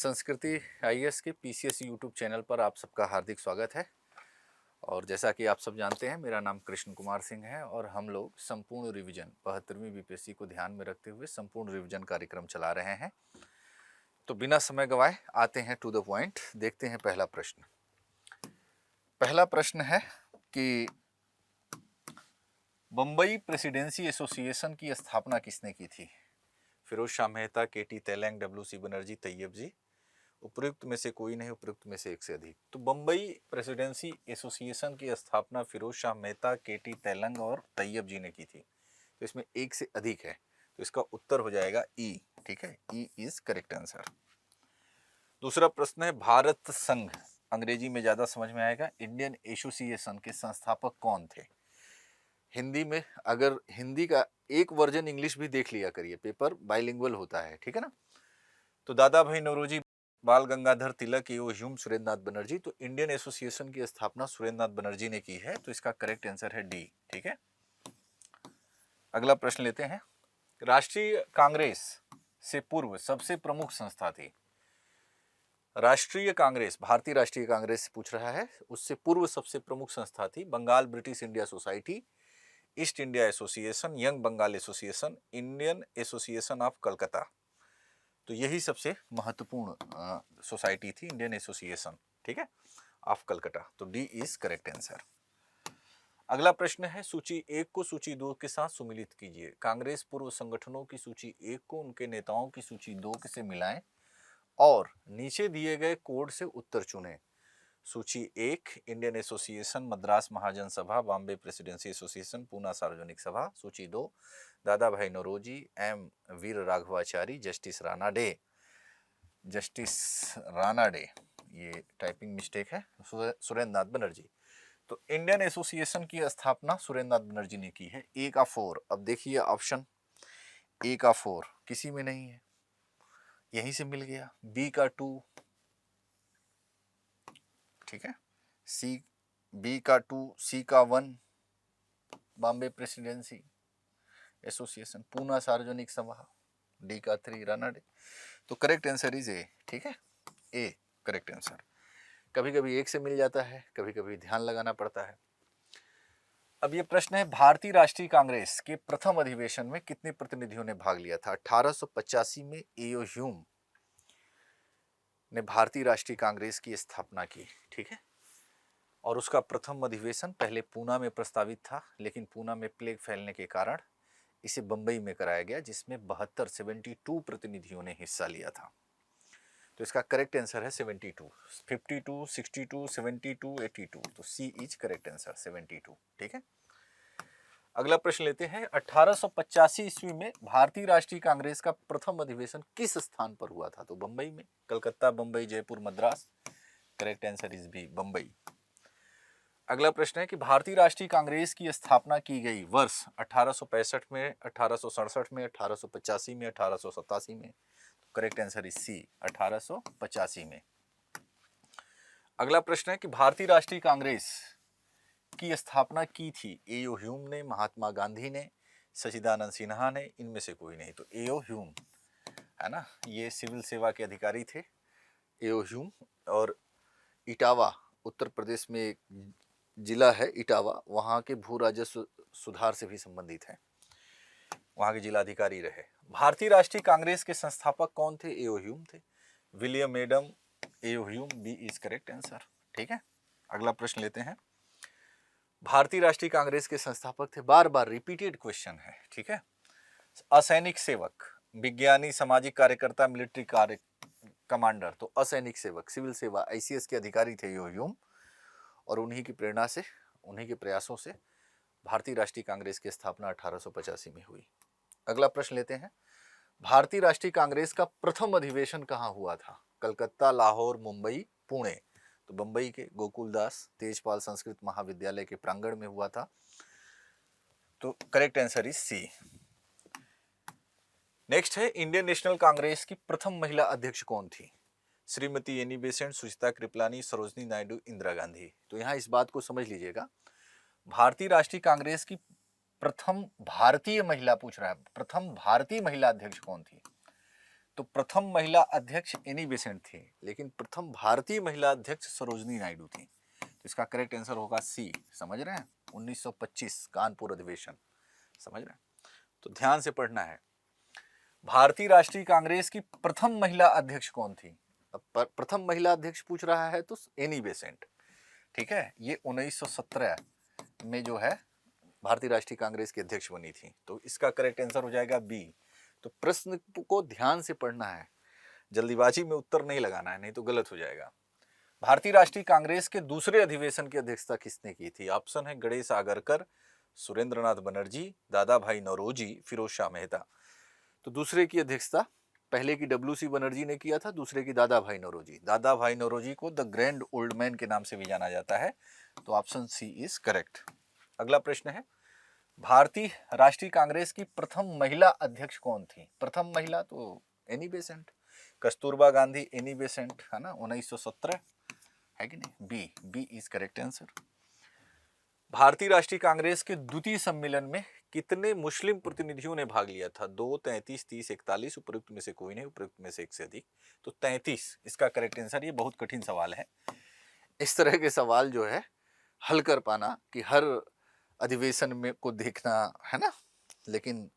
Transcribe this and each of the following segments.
संस्कृति आईएएस के PCS YouTube channel पर आप सबका हार्दिक स्वागत है। और जैसा कि आप सब जानते हैं, मेरा नाम कृष्ण कुमार सिंह है और हम लोग संपूर्ण रिवीजन 72वीं बीपीएससी को ध्यान में रखते हुए संपूर्ण रिवीजन कार्यक्रम चला रहे हैं। तो बिना समय गवाए आते हैं टू द पॉइंट। देखते हैं पहला प्रश्न। पहला प्रश्न है कि बम्बई प्रेसिडेंसी एसोसिएशन की स्थापना किसने की थी? फिरोज शाह मेहता, केटी तेलंग, डब्ल्यू.सी. बनर्जी, तैयब जी। उपयुक्त में से कोई नहीं, उपयुक्त में से एक से अधिक। तो बम्बई प्रेसिडेंसी एसोसिएशन की स्थापना फिरोज शाह मेहता, केटी तेलंग और तैयब जी ने की थी। तो इसमें एक से अधिक है, तो इसका उत्तर हो जाएगा ई। ठीक है, ई इज करेक्ट आंसर। दूसरा प्रश्न है भारत संघ, अंग्रेजी में ज्यादा समझ में आएगा, इंडियन एसोसिएशन के संस्थापक कौन थे? हिंदी में अगर हिंदी का एक वर्जन इंग्लिश भी देख लिया करिए, पेपर बाइलिंगुअल होता है, ठीक है ना। तो दादा भाई नौरोजी, बाल गंगाधर तिलक, ह्यूम, सुरेंद्रनाथ बनर्जी। तो इंडियन एसोसिएशन की स्थापना सुरेंद्रनाथ बनर्जी ने की है, तो इसका करेक्ट आंसर है डी। ठीक है, अगला प्रश्न लेते हैं। राष्ट्रीय कांग्रेस से पूर्व सबसे प्रमुख संस्था थी। राष्ट्रीय कांग्रेस, भारतीय राष्ट्रीय कांग्रेस से पूछ रहा है, उससे पूर्व सबसे प्रमुख संस्था थी Bengal British India society, East India association, young Bengal association, Indian association of Calcutta. तो यही सबसे महत्वपूर्ण सोसाइटी थी, इंडियन एसोसिएशन, ठीक है, ऑफ कलकत्ता। तो डी इज करेक्ट आंसर। अगला प्रश्न है, सूची 1 को सूची 2 के साथ सुमिलित कीजिए। कांग्रेस पूर्व संगठनों की सूची 1 को उनके नेताओं की सूची 2 से मिलाएं और नीचे दिए गए कोड से उत्तर चुनें। सूची 1 इंडियन एसोसिएशन, मद्रास महाजन सभा, बॉम्बे प्रेसिडेंसी एसोसिएशन, पूना सार्वजनिक सभा। सूची 2 Dadabhai Naoroji, M Veera Raghavachari, justice Ranade. Justice Ranade, ये टाइपिंग मिस्टेक है, सुरेंद्रनाथ बनर्जी। तो इंडियन एसोसिएशन की स्थापना सुरेंद्रनाथ बनर्जी ने की है। ए का 4, अब देखिए ऑप्शन ए का 4 किसी में नहीं है, यहीं से मिल गया। बी का 2, ठीक है, सी, बी का 2, सी का 1 बॉम्बे प्रेसिडेंसी एसोसिएशन, पूना सार्वजनिक सभा, डी का 3 राणा डे। तो करेक्ट आंसर इज ए। ठीक है, ए करेक्ट आंसर। कभी कभी एक से मिल जाता है, कभी कभी ध्यान लगाना पड़ता है। अब ये प्रश्न है, भारतीय राष्ट्रीय कांग्रेस के प्रथम अधिवेशन में कितने प्रतिनिधियों ने भाग लिया था? 1885 में एओ ह्यूम ने भारतीय राष्ट्रीय कांग्रेस की स्थापना की, ठीक है, और उसका प्रथम अधिवेशन पहले पूना में प्रस्तावित था, लेकिन पूना में प्लेग फैलने के कारण इसे बंबई में कराया गया, जिसमें 72 प्रतिनिधियों ने हिस्सा लिया था। तो इसका करेक्ट आंसर है 72, 52, 62, 72, 82। तो सी इज करेक्ट आंसर 72। ठीक है, अगला प्रश्न लेते हैं। 1885 ईस्वी में भारतीय राष्ट्रीय कांग्रेस का प्रथम अधिवेशन किस स्थान पर हुआ था? तो बंबई में। Calcutta, Bombay, Jaipur, Madras. Correct answer is B, Bombay. अगला प्रश्न है कि भारतीय राष्ट्रीय कांग्रेस की स्थापना की गई वर्ष 1865 में, 1867 में, 1885 में, 1887 में। करेक्ट आंसर इज सी, 1885 में। अगला प्रश्न है कि भारतीय राष्ट्रीय कांग्रेस की स्थापना की थी एओ ह्यूम ने, महात्मा गांधी ने, सचिदानंद सिन्हा ने, इनमें से कोई नहीं। तो एओ ह्यूम है ना, ये सिविल सेवा के अधिकारी थे, एओ ह्यूम। और इटावा, उत्तर प्रदेश में एक जिला है इटावा, वहाँ के भू राजस्व सुधार से भी संबंधित है, वहाँ के जिलाधिकारी रहे। भारतीय राष्ट्रीय कांग्रेस के संस्थापक कौन थे? एओ ह्यूम थे। William Adam, A O Hume, B is correct answer. ठीक है, अगला प्रश्न लेते हैं। भारतीय राष्ट्रीय कांग्रेस के संस्थापक थे, बार बार रिपीटेड क्वेश्चन है, ठीक है। असैनिक सेवक, विज्ञानी, सामाजिक कार्यकर्ता, मिलिट्री कार्य कमांडर। तो असैनिक सेवक, सिविल सेवा, आईसीएस के अधिकारी थे एओ ह्यूम, और उन्हीं की प्रेरणा से, उन्हीं के प्रयासों से भारतीय राष्ट्रीय कांग्रेस की स्थापना 1885 में हुई। अगला प्रश्न लेते हैं। भारतीय राष्ट्रीय कांग्रेस का प्रथम अधिवेशन कहाँ हुआ था? कलकत्ता, लाहौर, मुंबई, पुणे। तो बंबई के गोकुलदास तेजपाल संस्कृत महाविद्यालय के प्रांगण में हुआ था। तो correct answer is C. Next है, इंडियन नेशनल कांग्रेस की प्रथम महिला अध्यक्ष कौन थी? Shrimati Annie Besant, Sucheta Kripalani, Sarojini Naidu, Indira Gandhi. तो यहां इस बात को समझ लीजिएगा, भारतीय राष्ट्रीय कांग्रेस की प्रथम भारतीय महिला पूछ रहा है, प्रथम भारतीय महिला अध्यक्ष कौन थी? तो प्रथम महिला अध्यक्ष एनी बेसेंट थी, लेकिन प्रथम भारतीय महिला अध्यक्ष सरोजनी नायडू थी। तो इसका करेक्ट आंसर होगा सी। समझ रहे हैं? 1925 कानपुर अधिवेशन। समझ रहे हैं? तो ध्यान से पढ़ना है। भारतीय राष्ट्रीय कांग्रेस की प्रथम महिला अध्यक्ष कौन थी? अब प्रथम महिला अध्यक्ष पूछ रहा है तो एनी बेसेंट। ठीक है, ये 1917 में जो है भारतीय राष्ट्रीय कांग्रेस की अध्यक्ष बनी थी। तो इसका करेक्ट आंसर हो जाएगा बी। तो प्रश्न को ध्यान से पढ़ना है, जल्दीबाजी में उत्तर नहीं लगाना है, नहीं तो गलत हो जाएगा। भारतीय राष्ट्रीय कांग्रेस के दूसरे अधिवेशन की अध्यक्षता किसने की थी? ऑप्शन है गणेश आगरकर, सुरेंद्रनाथ बनर्जी, दादा भाई नौरोजी, फिरोज शाह मेहता। तो दूसरे की अध्यक्षता पहले की डब्ल्यू.सी. बनर्जी ने किया था, दूसरे की दादा भाई नौरोजी। दादा भाई नौरोजी को द ग्रैंड ओल्ड मैन के नाम से भी जाना जाता है। तो ऑप्शन सी इज करेक्ट। अगला प्रश्न है, भारतीय राष्ट्रीय कांग्रेस की प्रथम महिला अध्यक्ष कौन थी? प्रथम महिला तो Annie Besant, Kasturba Gandhi, Annie Besant, है ना, 1917, है कि नहीं? B, B is correct answer. भारतीय राष्ट्रीय कांग्रेस के द्वितीय सम्मेलन में कितने मुस्लिम प्रतिनिधियों ने भाग लिया था? 2, 33, 30, 41, उपरोक्त में से कोई नहीं, उपरोक्त में से एक से अधिक। तो 33 इसका करेक्ट आंसर। ये बहुत कठिन सवाल है। इस तरह के सवाल जो है हल कर पाना कि हर अधिवेशन में को देखना, है ना, लेकिन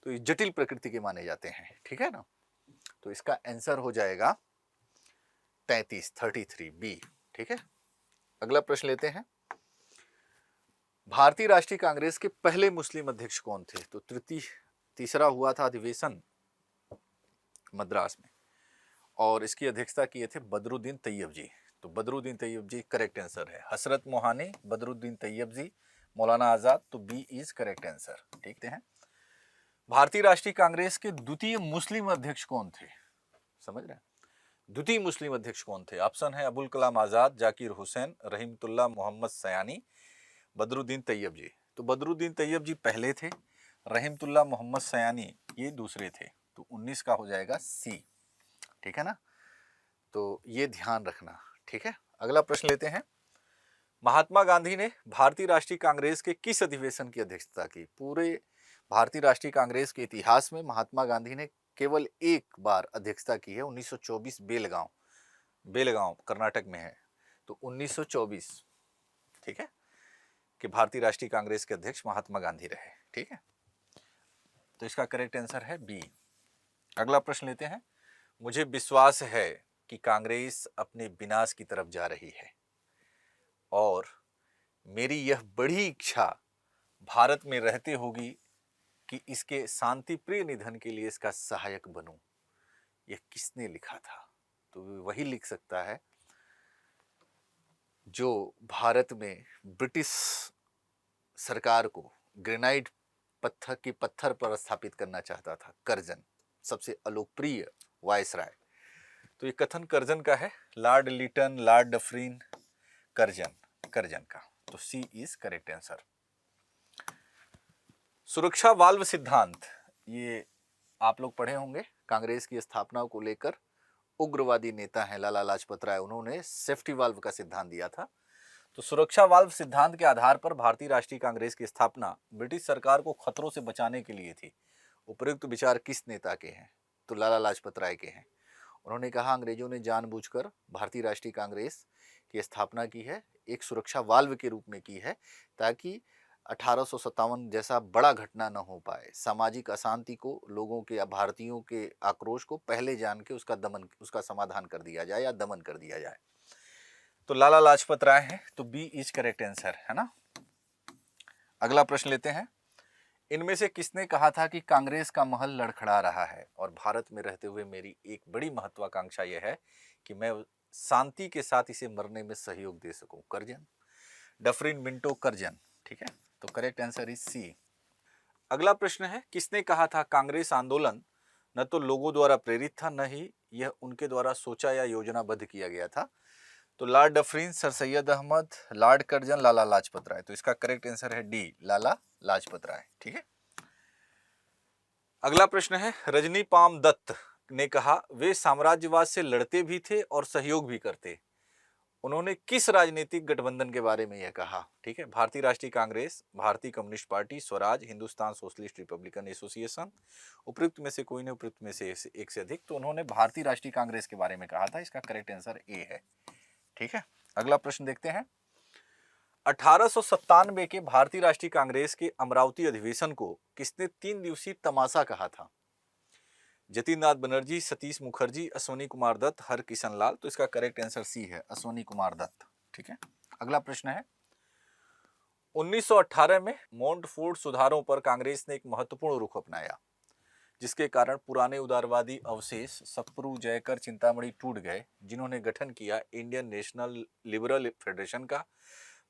तो ये जटिल प्रकृति के माने जाते हैं। ठीक है ना? तो इसका आंसर हो जाएगा 33, 33 बी। ठीक है, अगला प्रश्न लेते हैं। भारतीय राष्ट्रीय कांग्रेस के पहले मुस्लिम अध्यक्ष कौन थे? तो तीसरा हुआ था अधिवेशन मद्रास में, और इसकी अध्यक्षता किए थे बदरुद्दीन तैयब जी। तो बदरुद्दीन तैयब जी करेक्ट आंसर है। हसरत मोहानी, बदरुद्दीन तैयब जी, मौलाना आजाद। तो बी इज करेक्ट आंसर। ठीक है। भारतीय राष्ट्रीय कांग्रेस के द्वितीय मुस्लिम अध्यक्ष कौन थे? समझ रहे हैं? द्वितीय मुस्लिम अध्यक्ष कौन थे? ऑप्शन है अबुल कलाम आजाद, जाकिर हुसैन, रहीमतुल्लाह मोहम्मद सयानी, बदरुद्दीन तैयब जी। तो बदरुद्दीन तैयब जी पहले थे, रहीमतुल्लाह मोहम्मद सयानी ये दूसरे थे। तो 19 का हो जाएगा सी। ठीक है ना? तो ये ध्यान रखना। ठीक है, अगला प्रश्न लेते हैं। महात्मा गांधी ने भारतीय राष्ट्रीय कांग्रेस के किस अधिवेशन की अध्यक्षता की? पूरे भारतीय राष्ट्रीय कांग्रेस के इतिहास में महात्मा गांधी ने केवल एक बार अध्यक्षता की है, 1924 बेलगांव कर्नाटक में है। तो 1924, ठीक है, कि भारतीय राष्ट्रीय कांग्रेस के अध्यक्ष महात्मा गांधी रहे। ठीक है, तो इसका करेक्ट आंसर है बी। अगला प्रश्न लेते हैं। मुझे विश्वास है कि कांग्रेस अपने विनाश की तरफ जा रही है और मेरी यह बड़ी इच्छा भारत में रहते होगी कि इसके शांति प्रिय निधन के लिए इसका सहायक बनूं। यह किसने लिखा था? तो वही लिख सकता है जो भारत में ब्रिटिश सरकार को ग्रेनाइट पत्थर पर स्थापित करना चाहता था। कर्जन, सबसे अलोकप्रिय वायसराय। तो ये कथन कर्जन का है, lord Lytton, lord Dufferin, Curzon का। तो सी इज करेक्ट आंसर। सुरक्षा वाल्व सिद्धांत, ये आप लोग पढ़े होंगे। कांग्रेस की स्थापना को लेकर उग्रवादी नेता हैं लाला लाजपत राय, उन्होंने सेफ्टी वाल्व का सिद्धांत दिया था। तो सुरक्षा वाल्व सिद्धांत के आधार पर भारतीय राष्ट्रीय कांग्रेस की स्थापना ब्रिटिश सरकार को खतरों से बचाने के लिए थी। उपयुक्त विचार किस नेता के हैं? तो लाला लाजपत राय के हैं। उन्होंने कहा अंग्रेजों ने जानबूझकर भारतीय राष्ट्रीय कांग्रेस की स्थापना की है, एक सुरक्षा वाल्व के रूप में की है, ताकि 1857 जैसा बड़ा घटना न हो पाए। सामाजिक अशांति को, लोगों के, भारतीयों के आक्रोश को पहले जान के उसका समाधान कर दिया जाए या दमन कर दिया जाए। तो लाला लाजपत राय है। तो बी इज करेक्ट आंसर, है ना? अगला प्रश्न लेते हैं। इनमें से किसने कहा था कि कांग्रेस का महल लड़खड़ा रहा है और भारत में रहते हुए मेरी एक बड़ी महत्वाकांक्षा यह है कि मैं शांति के साथ इसे मरने में सहयोग दे सकूं? Curzon, Dufferin, Minto, Curzon. ठीक है, तो करेक्ट आंसर इज सी। अगला प्रश्न है, किसने कहा था कांग्रेस आंदोलन न तो लोगों द्वारा प्रेरित था, न ही यह उनके द्वारा सोचा या योजनाबद्ध किया गया था? तो Lord Dufferin, Sir Syed Ahmad, Lord Curzon, Lala Lajpat Rai. तो इसका करेक्ट आंसर है डी, लाला लाजपत राय। ठीक है, अगला प्रश्न है। रजनी पाम दत्त ने कहा वे साम्राज्यवाद से लड़ते भी थे और सहयोग भी करते। उन्होंने किस राजनीतिक गठबंधन के बारे में यह कहा? ठीक है, भारतीय राष्ट्रीय कांग्रेस, भारतीय communist party, Swaraj, Hindustan socialist Republican association, उपयुक्त में से कोई नहीं, उपयुक्त में से एक से अधिक। तो उन्होंने भारतीय राष्ट्रीय कांग्रेस के बारे में कहा था। इसका करेक्ट आंसर ए है। ठीक है, अगला प्रश्न देखते हैं। 1897 के भारतीय राष्ट्रीय कांग्रेस के अमरावती अधिवेशन को किसने 3 दिवसीय तमाशा कहा था? जतिन नाथ बनर्जी, सतीश मुखर्जी, अश्वनी कुमार दत्त, हरकिशन लाल। तो इसका करेक्ट आंसर सी है, अश्वनी कुमार दत्त। ठीक है, अगला प्रश्न है। 1918 में मोंटफोर्ट सुधारों पर कांग्रेस ने एक महत्वपूर्ण रुख अपनाया, जिसके कारण पुराने उदारवादी अवशेष सप्रू, जयकर, चिंतामणि टूट गए, जिन्होंने गठन किया इंडियन नेशनल लिबरल फेडरेशन का,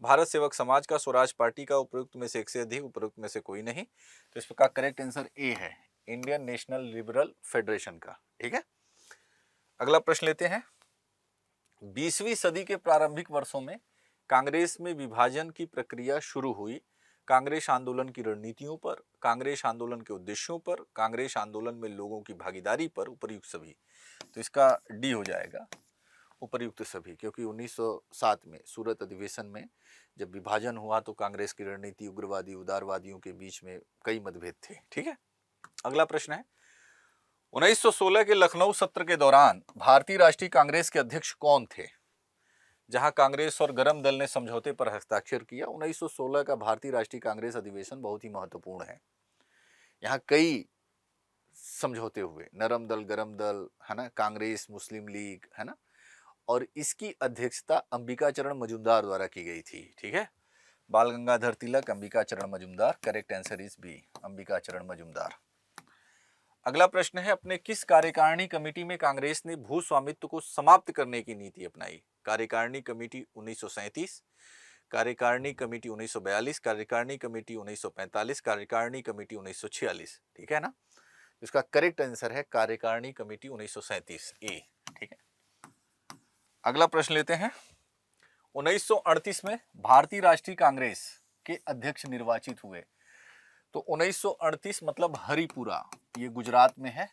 भारत सेवक समाज का, स्वराज पार्टी का। उपयुक्त में से एक से अधिक, उपयुक्त में से कोई नहीं। तो इसका करेक्ट आंसर ए है, इंडियन नेशनल लिबरल फेडरेशन का। ठीक है, अगला प्रश्न लेते हैं। 20वीं सदी के प्रारंभिक वर्षों में कांग्रेस में विभाजन की प्रक्रिया शुरू हुई। कांग्रेस आंदोलन की रणनीतियों पर, कांग्रेस आंदोलन के उद्देश्यों पर, कांग्रेस आंदोलन में लोगों की भागीदारी पर, उपयुक्त सभी। तो इसका डी हो जाएगा, उपयुक्त सभी, क्योंकि 1907 में सूरत अधिवेशन में जब विभाजन हुआ तो कांग्रेस की रणनीति उग्रवादी उदारवादियों के बीच में कई मतभेद थे। ठीक है, अगला प्रश्न है। 1916 के लखनऊ सत्र के दौरान भारतीय राष्ट्रीय कांग्रेस के अध्यक्ष कौन थे, जहां कांग्रेस और गरम दल ने समझौते पर हस्ताक्षर किया? 1916 का भारतीय राष्ट्रीय कांग्रेस अधिवेशन बहुत ही महत्वपूर्ण है। यहाँ कई समझौते हुए, नरम दल, गरम दल, है ना, कांग्रेस, मुस्लिम लीग, है ना, और इसकी अध्यक्षता अंबिका चरण मजूमदार द्वारा की गई थी। ठीक है, बाल Gangadhar Tilak, Ambika Charan Majumdar. Correct answer is B, Ambika Charan Majumdar. अगला प्रश्न है। अपने किस कार्यकारिणी कमेटी में कांग्रेस ने भू स्वामित्व को समाप्त करने की नीति अपनाई? कार्यकारिणी कमेटी 1937, कार्यकारिणी कमेटी 1942, कार्यकारिणी कमेटी 1945, कार्यकारिणी कमेटी 1946। ठीक है ना, इसका करेक्ट आंसर है कार्यकारिणी कमेटी 1937 ए। ठीक है, अगला प्रश्न लेते हैं। 1938 में भारतीय राष्ट्रीय कांग्रेस के अध्यक्ष निर्वाचित हुए। तो 1938 मतलब हरिपुरा, ये गुजरात में है।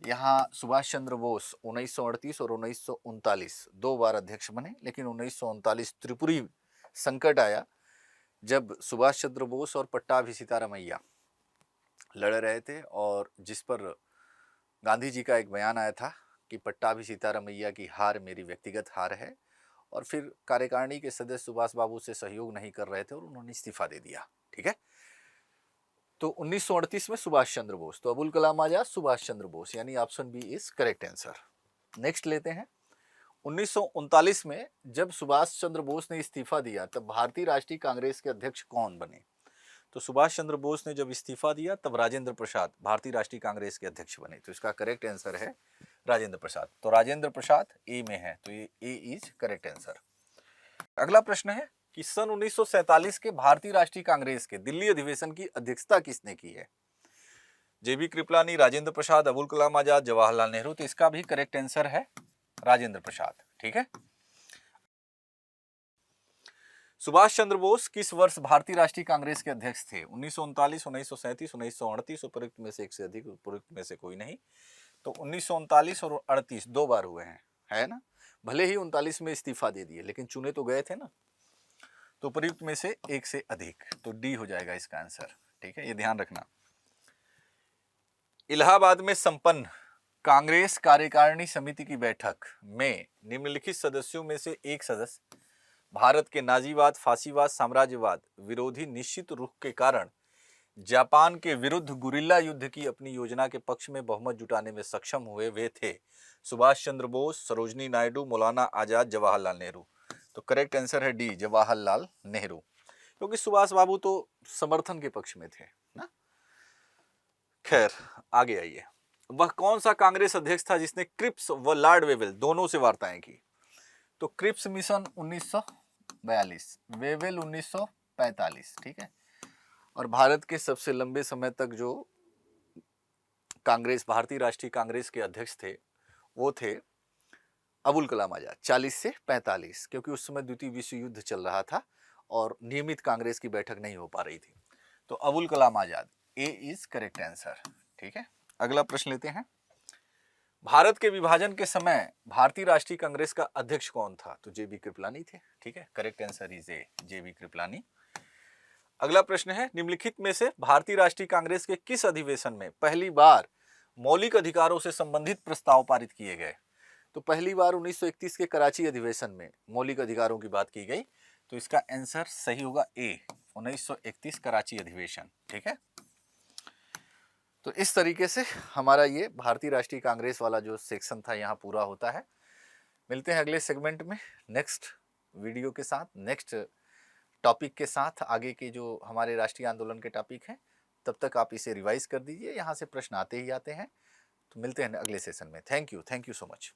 यहाँ सुभाष चंद्र बोस 1938 और 1939 दो बार अध्यक्ष बने, लेकिन 1939 त्रिपुरी संकट आया, जब सुभाष चंद्र बोस और पट्टाभी सीतारामैया लड़ रहे थे, और जिस पर गांधी जी का एक बयान आया था कि पट्टाभी सीतारामैया की हार मेरी व्यक्तिगत हार है, और फिर कार्यकारिणी के सदस्य सुभाष बाबू से सहयोग नहीं कर रहे थे और उन्होंने इस्तीफा दे दिया। ठीक है, तो 1938 में सुभाष चंद्र बोस, तो अबुल कलाम आजाद, सुभाष चंद्र बोस, यानी option B is correct answer. Next लेते हैं। 1939 में जब सुभाष चंद्र बोस ने इस्तीफा दिया, तब भारतीय राष्ट्रीय कांग्रेस के अध्यक्ष कौन बने? तो सुभाष चंद्र बोस ने जब इस्तीफा दिया, तब राजेंद्र प्रसाद भारतीय राष्ट्रीय कांग्रेस के अध्यक्ष बने। तो इसका करेक्ट आंसर है राजेंद्र प्रसाद। तो राजेंद्र प्रसाद ए में है, तो ये ए इज करेक्ट आंसर। अगला प्रश्न है कि सन 1947 के भारतीय राष्ट्रीय कांग्रेस के दिल्ली अधिवेशन की अध्यक्षता किसने की है? जेबी कृपलानी, राजेंद्र प्रसाद, अबुल कलाम आजाद, जवाहरलाल नेहरू। तो इसका भी करेक्ट आंसर है राजेंद्र प्रसाद। ठीक है, सुभाष चंद्र बोस किस वर्ष भारतीय राष्ट्रीय कांग्रेस के अध्यक्ष थे? 1939, 1937, 1938। उपयुक्त में से एक से अधिक, उपयुक्त में से कोई नहीं। तो 1939 और 38 दो बार हुए हैं, है ना। भले ही 39 में इस्तीफा दे दिए, लेकिन चुने तो गए थे ना। तो उपयुक्त में से एक से अधिक, तो डी हो जाएगा इसका आंसर। ठीक है, ये ध्यान रखना। इलाहाबाद में संपन्न कांग्रेस कार्यकारिणी समिति की बैठक में निम्नलिखित सदस्यों में से एक सदस्य भारत के नाजीवाद, फासीवाद, साम्राज्यवाद विरोधी निश्चित रुख के कारण जापान के विरुद्ध गुरिल्ला युद्ध की अपनी योजना के पक्ष में बहुमत जुटाने में सक्षम हुए। वे थे सुभाष चंद्र बोस, सरोजनी नायडू, मौलाना आजाद, जवाहरलाल नेहरू। तो करेक्ट आंसर है डी, जवाहरलाल नेहरू, क्योंकि सुभाष बाबू तो समर्थन के पक्ष में थे ना। खैर, आगे आइए। वह कौन सा कांग्रेस अध्यक्ष था जिसने क्रिप्स व लॉर्ड वेवेल दोनों से वार्ताएं की? तो क्रिप्स मिशन 1942, वेवेल 1945। ठीक है, और भारत के सबसे लंबे समय तक जो कांग्रेस, भारतीय राष्ट्रीय कांग्रेस के अध्यक्ष थे, वो थे अबुल कलाम आजाद, 40 से 45, क्योंकि उस समय द्वितीय विश्व युद्ध चल रहा था और नियमित कांग्रेस की बैठक नहीं हो पा रही थी। तो अबुल कलाम आजाद, ए इज करेक्ट आंसर। ठीक है, अगला प्रश्न लेते हैं। भारत के विभाजन के समय भारतीय राष्ट्रीय कांग्रेस का अध्यक्ष कौन था? तो जेबी कृपलानी थे। ठीक है, करेक्ट आंसर इज ए, जेबी कृपलानी। अगला प्रश्न है, निम्नलिखित में से भारतीय राष्ट्रीय कांग्रेस के किस अधिवेशन में पहली बार मौलिक अधिकारों से संबंधित प्रस्ताव पारित किए गए? तो पहली बार 1931 के कराची अधिवेशन में मौलिक अधिकारों की बात की गई। तो इसका आंसर सही होगा ए, 1931 कराची अधिवेशन। ठीक है, तो इस तरीके से हमारा ये भारतीय राष्ट्रीय कांग्रेस वाला जो सेक्शन था यहाँ पूरा होता है। मिलते हैं अगले सेगमेंट में नेक्स्ट वीडियो के साथ, नेक्स्ट टॉपिक के साथ, आगे के जो हमारे राष्ट्रीय आंदोलन के टॉपिक हैं। तब तक आप इसे रिवाइज कर दीजिए, यहाँ से प्रश्न आते ही आते हैं। तो मिलते हैं अगले सेशन में। Thank you so much.